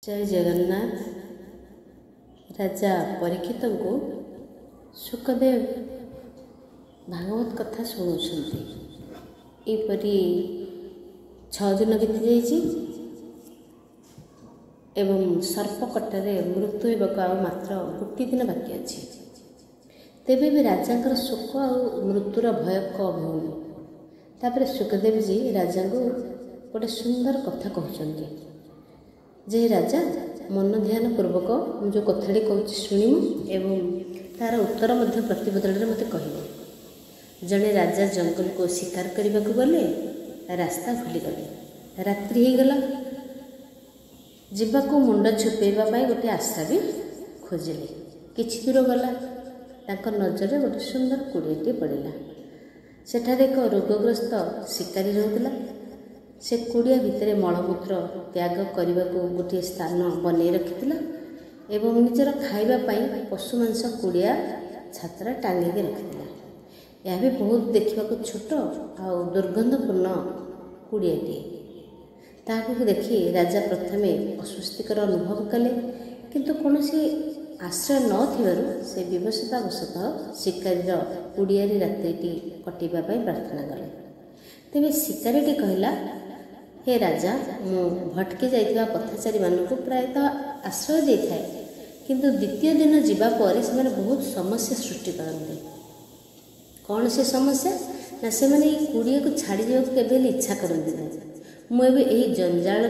जय जगन्नाथ। राजा परीक्षित को सुखदेव भागवत कथा शुणुंट यपरी 6 दिन बीती जाइए एवं सर्पकटारे मृत्यु होगा मात्र गोटे दिन बाकी अच्छी तेबे भी राजा शोक आ मृत्युर भय कम होनी। तापर सुखदेव जी राजा को गोटे सुंदर कथा कहते जे राजा मन ध्यान पूर्वक जो कथाटी कहूँ शुणिमु एवं तार उत्तर मध्य प्रतिबदल मत कह। जड़े राजा जंगल को शिकार करने को गले रास्ता भूलीगले रात्रि हो गला जीवाको मुंड छुपेवाई गोटे आशा भी खोजिले। किछि दूर गला तांको नजर गोटे सुंदर कुड़ियाटी पड़ा। सेठारे एक रोगग्रस्त शिकारी रहूला। से कुड़िया भितर मलमूत्र त्याग करने को गोटे स्थान बनई रखिथिला एवं निजर खाइबापी पशु मांस कुड़िया छात्र टांगिकी रखिथिला। यह भी बहुत देखा छोट आ दुर्गंधपूर्ण कुड़ियाटी। ताकू देखि राजा प्रथमे अस्वस्तिकर अनुभव कले किंतु कौन आश्रय न थिबारु से विवशतावशतः शिकारीर कुड़ियारी रात्रिटी कटिबापी प्रार्थना कले। तेबे शिकारीटी कहला, हे राजा मु भटकी जाइथिबा पथाचारी मानक प्रायतः आश्रय दे थाए किंतु द्वितीय दिन जीवा पर से बहुत समस्या सृष्टि करते। कौन से समस्या ना से मैंने कुड़िया को छाड़ी जावाक केबे इच्छा करते ना। मुझे यही जंजाल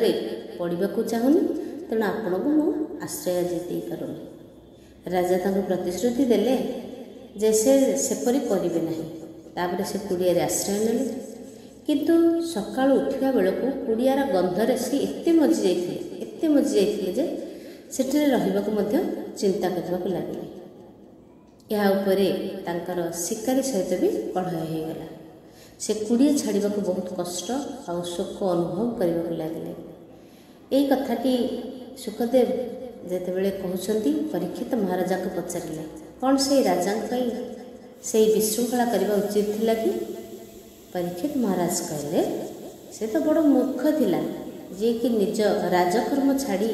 पड़ा को चाहूनी तेणु आपण को मु आश्रय दे पारुनी। राजा तांको प्रतिश्रुति देले जे सेपरी करिवे नाही। तापर से कुड़िया आश्रय नेले किंतु सकाळु उठिला बेलू कुड़ियार गंधरे सी एते मजी जाइथिले जे सेठरे रहिबाकु मध्य चिंता करबाकु लागिले। या उपरे तांकर शिकारी सहित भी कलह हो गला। से कुड़िया छाड़बाकु बहुत कष्ट और शोक अनुभव करबाकु लागिले। एई कथाटी सुखदेव जेतेबेले कहउछंती परीक्षित महाराजा को पचारिले कौन से राजा से विशृंखला करबा उचित थिला कि। परीक्षित महाराज कहले से तो बड़ मूर्ख थिला जे कि निज राजकर्म छाड़ी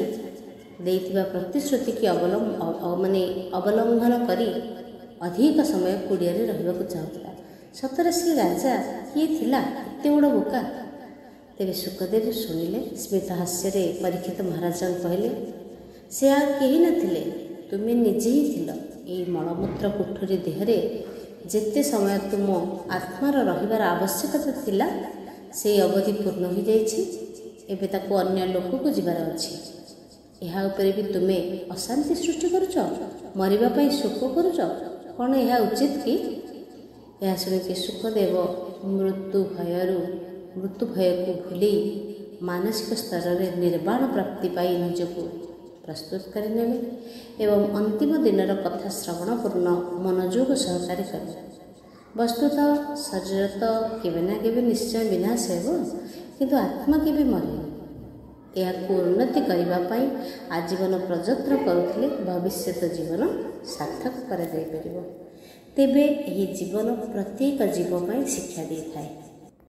देइथिबा प्रतिश्रुति की अवलंबन करी अधिक समय कुड़ियारे रहिबाकु चाहुथिला। सतरे से राजा किए थिला एते बड़ बोका। तेरे सुखदेव शुणिले स्मित हास्ୟରେ परीक्षित महाराज कहले से आ केही नथिले तुमे निजे ही थिल। एई मलमूत्र कुठरी देहरे जेते समय तुम आत्मार रहिबार आवश्यकता थिला से अवधि पूर्ण हो जाइछि। एबे ताको अन्य लोक को जीवार अछि। एहा उपरे भी तुमे अशांति सृष्टि करुच मरिबा पई शोक करुच कौन यह उचित कि। यह शुणिक सुखदेव मृत्यु भय को भूली मानसिक स्तर में निर्वाण प्राप्ति पाई निजको प्रस्तुत करनेले एवं अंतिम दिनर कथा श्रवण पूर्ण मनोयोग सहकारी कले। वस्तुतः शरीर तो केवे ना केवे निश्चय विनाश हो किंतु आत्मा केवे मरे। यह उन्नति करने आजीवन प्रयत्न करुले भविष्यत जीवन सार्थक कर तेबे यह जीवन प्रत्येक जीव शिक्षा दी थाए।